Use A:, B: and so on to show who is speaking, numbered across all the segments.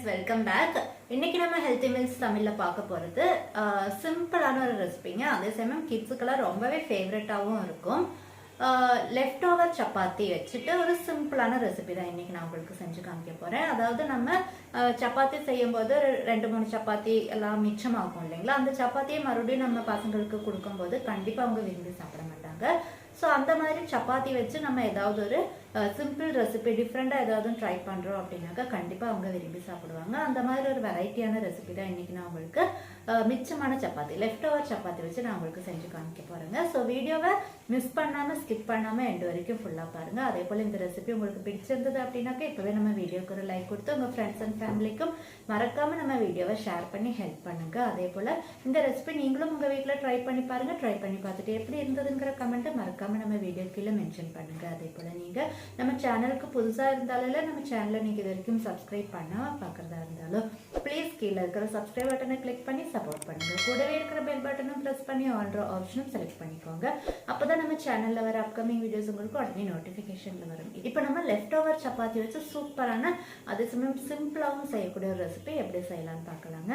A: Friends, welcome back. இன்னைக்கு நம்ம healthy meals தமிழில் பார்க்க போகிறது சிம்பிளான ஒரு ரெசிபிங்க. அதே சமயம் கிட்ஸுக்கெல்லாம் ரொம்பவே ஃபேவரட்டாகவும் இருக்கும். லெஃப்ட் ஓவர் சப்பாத்தி வச்சுட்டு ஒரு சிம்பிளான ரெசிபி தான் இன்னைக்கு நான் உங்களுக்கு செஞ்சு காமிக்க போகிறேன். அதாவது நம்ம சப்பாத்தி செய்யும்போது 2-3 சப்பாத்தி எல்லாம் மிச்சமாகும் இல்லைங்களா? அந்த சப்பாத்தியை மறுபடியும் நம்ம பசங்களுக்கு கொடுக்கும்போது கண்டிப்பாக அவங்க விரும்பி சாப்பிட மாட்டாங்க. ஸோ அந்த மாதிரி சப்பாத்தி வச்சு நம்ம ஏதாவது ஒரு சிம்பிள் ரெசிபி டிஃப்ரெண்டாக ஏதாவது ட்ரை பண்ணுறோம் அப்படின்னாக்கா கண்டிப்பாக அவங்க விரும்பி சாப்பிடுவாங்க. அந்த மாதிரி ஒரு வெரைட்டியான ரெசிபி தான் இன்றைக்கி நான் உங்களுக்கு மிச்சமான சப்பாத்தி, லெஃப்ட் ஓவர் சப்பாத்தி வச்சு நான் உங்களுக்கு செஞ்சு காமிக்க போகிறேங்க. ஸோ வீடியோவை மிஸ் பண்ணாமல் ஸ்கிப் பண்ணாமல் எண்டு வரைக்கும் ஃபுல்லாக பாருங்கள். அதே போல் இந்த ரெசிபி உங்களுக்கு பிடிச்சிருந்தது அப்படின்னாக்கா இப்போவே நம்ம வீடியோக்கு ஒரு லைக் கொடுத்து உங்கள் ஃப்ரெண்ட்ஸ் அண்ட் ஃபேமிலிக்கும் மறக்காமல் நம்ம வீடியோவை ஷேர் பண்ணி ஹெல்ப் பண்ணுங்கள். அதே போல் இந்த ரெசிபி நீங்களும் உங்கள் வீட்டில் ட்ரை பண்ணி பாருங்கள். ட்ரை பண்ணி பார்த்துட்டு எப்படி இருந்ததுங்கிற கமெண்ட்டை மறக்காமல் நம்ம வீடியோ கீழே மென்ஷன் பண்ணுங்கள். அதே போல் நீங்கள் நம்ம சேனலுக்கு புதுசாக இருந்தாலும் நம்ம சேனலை நீங்கள் இது வரைக்கும் சப்ஸ்கிரைப் பண்ணாமல் பார்க்குறதா இருந்தாலும் ப்ளீஸ் கீழே இருக்கிற சப்ஸ்கிரைப் பட்டனை கிளிக் பண்ணி சப்போர்ட் பண்ணுங்கள். கூடவே இருக்கிற பெல் பட்டனும் ப்ரெஸ் பண்ணி ஆல்ற ஆப்ஷனும் செலக்ட் பண்ணிக்கோங்க. அப்போ தான் நம்ம சேனலில் வர அப்கமிங் வீடியோஸ் உங்களுக்கு உடனே நோட்டிஃபிகேஷனில் வரும். இப்போ நம்ம லெஃப்ட் ஓவர் சப்பாத்தி வச்சு சூப்பரான அதே சமயம் சிம்பிளாகவும் செய்யக்கூடிய ஒரு ரெசிபி எப்படி செய்யலாம்னு பார்க்கலாங்க.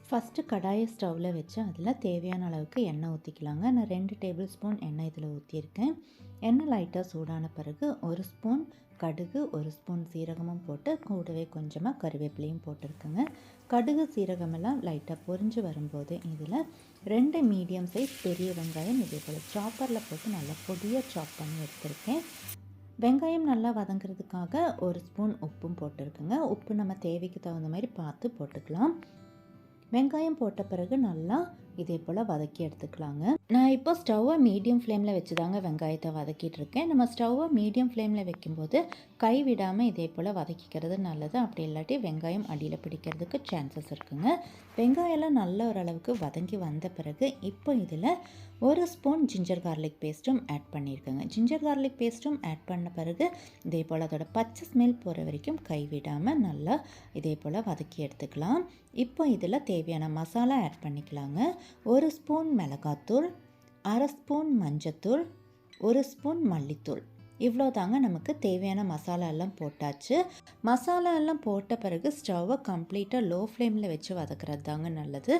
B: ஃபஸ்ட்டு கடாயை ஸ்டவ்வில் வச்சு அதில் தேவையான அளவுக்கு எண்ணெய் ஊற்றிக்கலாங்க. நான் 2 டேபிள் ஸ்பூன் எண்ணெய் இதில் ஊற்றியிருக்கேன். எண்ணெய் லைட்டாக சூடான பிறகு 1 ஸ்பூன் கடுகு, 1 ஸ்பூன் சீரகமும் போட்டு கூடவே கொஞ்சமாக கருவேப்பிலையும் போட்டிருக்குங்க. கடுகு சீரகமெல்லாம் லைட்டாக பொரிஞ்சு வரும்போது இதில் 2 மீடியம் சைஸ் பெரிய வெங்காயம் இதே போல் சாப்பரில் போட்டு நல்லா பொடியாக சாப் பண்ணி எடுத்திருக்கேன். வெங்காயம் நல்லா வதங்கிறதுக்காக 1 ஸ்பூன் உப்பும் போட்டிருக்குங்க. உப்பு நம்ம தேவைக்கு தகுந்த மாதிரி பார்த்து போட்டுக்கலாம். வெங்காயம் போட்ட பிறகு நல்லா இதே போல் வதக்கி எடுத்துக்கலாங்க. நான் இப்போ ஸ்டவ்வை மீடியம் ஃப்ளேமில் வச்சு தாங்க வெங்காயத்தை வதக்கிட்டு இருக்கேன். நம்ம ஸ்டவ்வை மீடியம் ஃப்ளேமில் வைக்கும்போது கை விடாமல் இதே போல் வதக்கிக்கிறது நல்லது. அப்படி இல்லாட்டி வெங்காயம் அடியில் பிடிக்கிறதுக்கு சான்சஸ் இருக்குங்க. வெங்காயம்லாம் நல்ல ஓரளவுக்கு வதங்கி வந்த பிறகு இப்போ இதில் 1 ஸ்பூன் ஜிஞ்சர் கார்லிக் பேஸ்ட்டும் ஆட் பண்ணியிருக்கேங்க. ஜிஞ்சர் கார்லிக் பேஸ்ட்டும் ஆட் பண்ண பிறகு இதே போல் அதோட பச்சை ஸ்மெல் போகிற வரைக்கும் கை விடாமல் நல்லா இதே போல் வதக்கி எடுத்துக்கலாம். இப்போ இதில் தேவையான மசாலா ஆட் பண்ணிக்கலாங்க. 1 ஸ்பூன் மிளகாத்தூள், 1/2 ஸ்பூன் மஞ்சத்தூள், 1 ஸ்பூன் மல்லித்தூள். இவ்வளோ தாங்க நமக்கு தேவையான மசாலா எல்லாம் போட்டாச்சு. மசாலா எல்லாம் போட்ட பிறகு ஸ்டவ்வை கம்ப்ளீட்டாக லோ ஃப்ளேமில் வச்சு வதக்கிறது தாங்க நல்லது.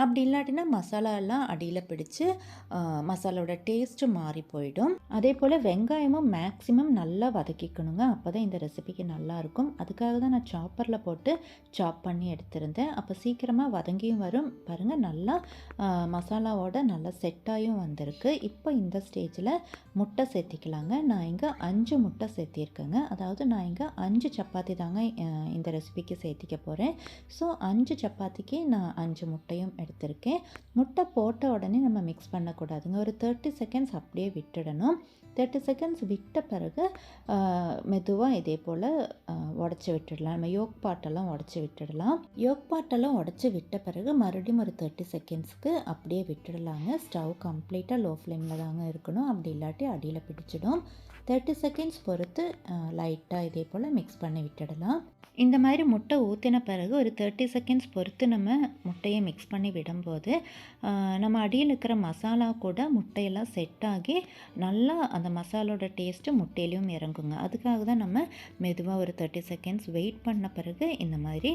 B: அப்படி இல்லாட்டினா மசாலா எல்லாம் அடியில் பிடிச்சி மசாலாவோட டேஸ்ட்டு மாறி போயிடும். அதே போல் வெங்காயமும் மேக்ஸிமம் நல்லா வதக்கிக்கணுங்க. அப்போ தான் இந்த ரெசிபிக்கு நல்லாயிருக்கும். அதுக்காக தான் நான் சாப்பரில் போட்டு சாப் பண்ணி எடுத்திருந்தேன். அப்போ சீக்கிரமாக வதங்கியும் வரும். பாருங்கள், நல்லா மசாலாவோட நல்லா செட்டாயும் வந்திருக்கு. இப்போ இந்த ஸ்டேஜில் முட்டை சேர்த்திக்கலாங்க. நான் 5 முட்டை சேர்த்திருக்கேங்க. அதாவது நான் இங்கே 5 சப்பாத்தி தாங்க இந்த ரெசிபிக்கு சேர்த்திக்க போகிறேன். ஸோ 5 சப்பாத்திக்கு நான் 5 முட்டையும் எடுத்திருக்கேன். முட்டை போட்ட உடனே நம்ம மிக்ஸ் பண்ணக்கூடாதுங்க. ஒரு 30 செகண்ட்ஸ் அப்படியே விட்டுடணும். 30 செகண்ட்ஸ் விட்ட பிறகு மெதுவாக இதே போல் உடச்சி விட்டுடலாம். நம்ம யோக் பாட்டெல்லாம் உடச்சி விட்டுடலாம். யோக் பாட்டெல்லாம் உடச்சி விட்ட பிறகு மறுபடியும் ஒரு 30 செகண்ட்ஸ்க்கு அப்படியே விட்டுடலாங்க. ஸ்டவ் கம்ப்ளீட்டாக லோ ஃப்ளேமில் தாங்க இருக்கணும். அப்படி இல்லாட்டி அடியில் பிடிச்சிடும். 30 செகண்ட்ஸ் பொறுத்து லைட்டாக இதே போல் மிக்ஸ் பண்ணி விட்டுடலாம். இந்த மாதிரி முட்டை ஊற்றின பிறகு ஒரு 30 செகண்ட்ஸ் பொறுத்து நம்ம முட்டையை மிக்ஸ் பண்ணி விடும்போது நம்ம அடியில் இருக்கிற மசாலா கூட முட்டையெல்லாம் செட் ஆகி நல்லா அந்த மசாலோட டேஸ்ட்டு முட்டையிலையும் இறங்குங்க. அதுக்காக தான் நம்ம மெதுவாக ஒரு 30 செகண்ட்ஸ் வெயிட் பண்ண பிறகு இந்த மாதிரி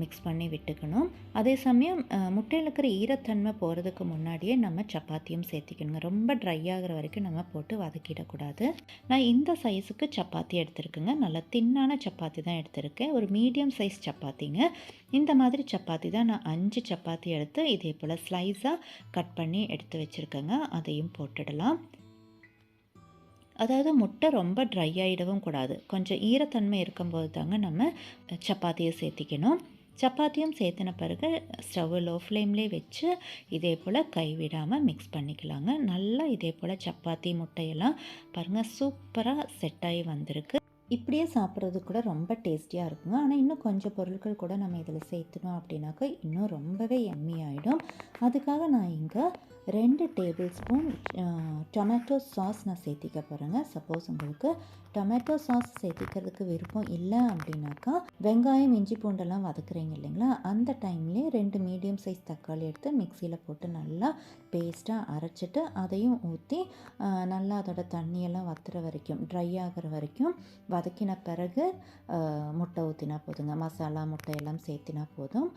B: மிக்ஸ் பண்ணி விட்டுக்கணும். அதே சமயம் முட்டையில் இருக்கிற ஈரத்தன்மை போகிறதுக்கு முன்னாடியே நம்ம சப்பாத்தியும் சேர்த்திக்கணுங்க. ரொம்ப ட்ரை ஆகிற வரைக்கும் நம்ம போட்டு வதக்கிடக்கூடாது. நான் இந்த சைஸுக்கு சப்பாத்தி எடுத்திருக்கேங்க. நல்லா தின்னான சப்பாத்தி தான் எடுத்திருக்கேன். ஒரு மீடியம் சைஸ் சப்பாத்திங்க. இந்த மாதிரி சப்பாத்தி தான் நான் 5 சப்பாத்தி எடுத்து இதே போல் ஸ்லைஸாக கட் பண்ணி எடுத்து வச்சுருக்கேங்க. அதையும் போட்டுடலாம். அதாவது முட்டை ரொம்ப ட்ரை ஆகிடவும் கூடாது. கொஞ்சம் ஈரத்தன்மை இருக்கும்போது தாங்க நம்ம சப்பாத்தியை சேர்த்திக்கணும். சப்பாத்தியும் சேர்த்தின பிறகு ஸ்டவ் லோ ஃப்ளேம்லேயே வச்சு இதே போல் கைவிடாமல் மிக்ஸ் பண்ணிக்கலாங்க. நல்லா இதே போல் சப்பாத்தி முட்டையெல்லாம் பாருங்கள் சூப்பராக செட் ஆகி வந்திருக்கு. இப்படியே சாப்பிட்றது கூட ரொம்ப டேஸ்டியாக இருக்குங்க. ஆனால் இன்னும் கொஞ்சம் பொருட்கள் கூட நம்ம இதில் சேர்த்துனோம் அப்படின்னாக்கா இன்னும் ரொம்பவே எம்மி ஆகிடும். அதுக்காக நான் இங்கே 2 டேபிள் ஸ்பூன் டொமேட்டோ சாஸ் நான் சேர்த்திக்க போகிறேங்க. சப்போஸ் உங்களுக்கு டொமேட்டோ சாஸ் சேர்த்திக்கிறதுக்கு விருப்பம் இல்லை அப்படின்னாக்கா, வெங்காயம் இஞ்சி பூண்டெல்லாம் வதக்குறீங்க இல்லைங்களா, அந்த டைம்லேயே 2 மீடியம் சைஸ் தக்காளி எடுத்து மிக்சியில் போட்டு நல்லா பேஸ்ட்டாக அரைச்சிட்டு அதையும் ஊற்றி நல்லா அதோட தண்ணியெல்லாம் வத்துற வரைக்கும், ட்ரை ஆகிற வரைக்கும் வதக்கின பிறகு முட்டை ஊற்றினா போதுங்க. மசாலா முட்டையெல்லாம் சேர்த்தினா போதும்.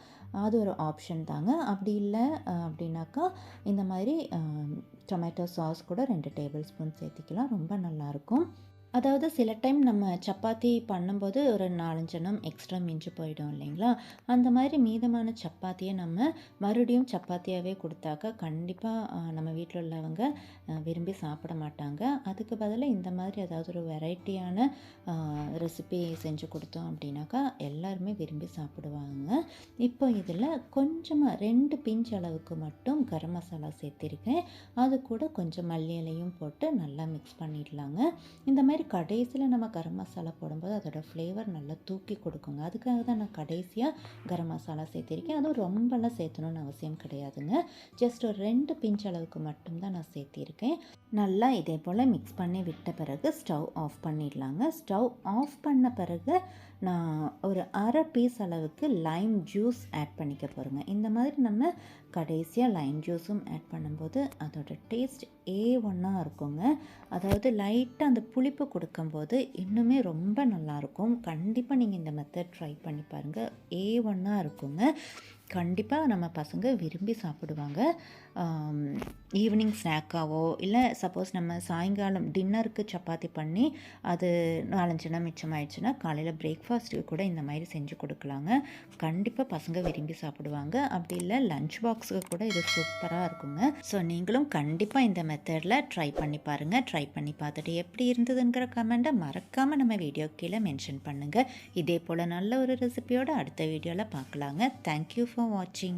B: அது ஒரு ஆப்ஷன் தாங்க. அப்படி இல்லை அப்படின்னாக்கா இந்த மாதிரி டொமேட்டோ சாஸ் கூட 2 டேபிள் ஸ்பூன் சேர்த்திக்கலாம். ரொம்ப நல்லாயிருக்கும். அதாவது சில டைம் நம்ம சப்பாத்தி பண்ணும்போது ஒரு 4-5 எண்ணம் எக்ஸ்ட்ரா மிஞ்சி போயிடும் இல்லைங்களா, அந்த மாதிரி மீதமான சப்பாத்தியை நம்ம மறுபடியும் சப்பாத்தியாகவே கொடுத்தாக்கா கண்டிப்பாக நம்ம வீட்டில் உள்ளவங்க விரும்பி சாப்பிட மாட்டாங்க. அதுக்கு பதிலாக இந்த மாதிரி ஏதாவது ஒரு வெரைட்டியான ரெசிபி செஞ்சு கொடுத்தோம் அப்படின்னாக்கா எல்லாருமே விரும்பி சாப்பிடுவாங்க. இப்போ இதில் கொஞ்சமாக 2 பிஞ்ச் அளவுக்கு மட்டும் கரம் மசாலா சேர்த்திருக்கேன். அது கூட கொஞ்சம் மல்லி இலையும் போட்டு நல்லா மிக்ஸ் பண்ணிடலாங்க. இந்த மாதிரி கடைசியில் நம்ம கரம் மசாலா போடும்போது அதோட ஃப்ளேவர் நல்லா தூக்கி கொடுக்குங்க. அதுக்காக தான் நான் கடைசியாக கரம் மசாலா சேர்த்திருக்கேன். அதுவும் ரொம்பலாம் சேர்த்தணும்னு அவசியம் கிடையாதுங்க. ஜஸ்ட் ஒரு 2 பிஞ்ச் அளவுக்கு மட்டும்தான் நான் சேர்த்திருக்கேன். நல்லா இதே போல் மிக்ஸ் பண்ணி விட்ட பிறகு ஸ்டவ் ஆஃப் பண்ணிடலாங்க. ஸ்டவ் ஆஃப் பண்ண பிறகு நான் ஒரு அரை பீஸ் அளவுக்கு லைம் ஜூஸ் ஆட் பண்ணிக்க போகிறேங்க. இந்த மாதிரி நம்ம கடைசியாக லைம் ஜூஸும் ஆட் பண்ணும்போது அதோட டேஸ்ட் A1 இருக்குங்க. அதாவது லைட்டாக அந்த புளிப்பு கொடுக்கும்போது இன்னுமே ரொம்ப நல்லாயிருக்கும். கண்டிப்பாக நீங்கள் இந்த மெத்தட் ட்ரை பண்ணி பாருங்கள். A1 இருக்குங்க. கண்டிப்பாக நம்ம பசங்க விரும்பி சாப்பிடுவாங்க. ஈவினிங் ஸ்நாக்காவோ இல்லை சப்போஸ் நம்ம சாயங்காலம் டின்னருக்கு சப்பாத்தி பண்ணி அது 4-5 எண்ணம் மிச்சமாயிடுச்சுன்னா காலையில் பிரேக்ஃபாஸ்ட்டுக்கு கூட இந்த மாதிரி செஞ்சு கொடுக்கலாங்க. கண்டிப்பாக பசங்க விரும்பி சாப்பிடுவாங்க. அப்படி இல்லை லஞ்ச் பாக்ஸுக்கு கூட இது சூப்பராக இருக்குங்க. ஸோ நீங்களும் கண்டிப்பாக இந்த மெத்தடில் ட்ரை பண்ணி பாருங்கள். ட்ரை பண்ணி பார்த்துட்டு எப்படி இருந்ததுங்கிற கமெண்ட்டை மறக்காமல் நம்ம வீடியோ கீழே மென்ஷன் பண்ணுங்கள். இதே போல் நல்ல ஒரு ரெசிபியோட அடுத்த வீடியோவில் பார்க்கலாங்க. தேங்க்யூ ஃபார் வாட்சிங்.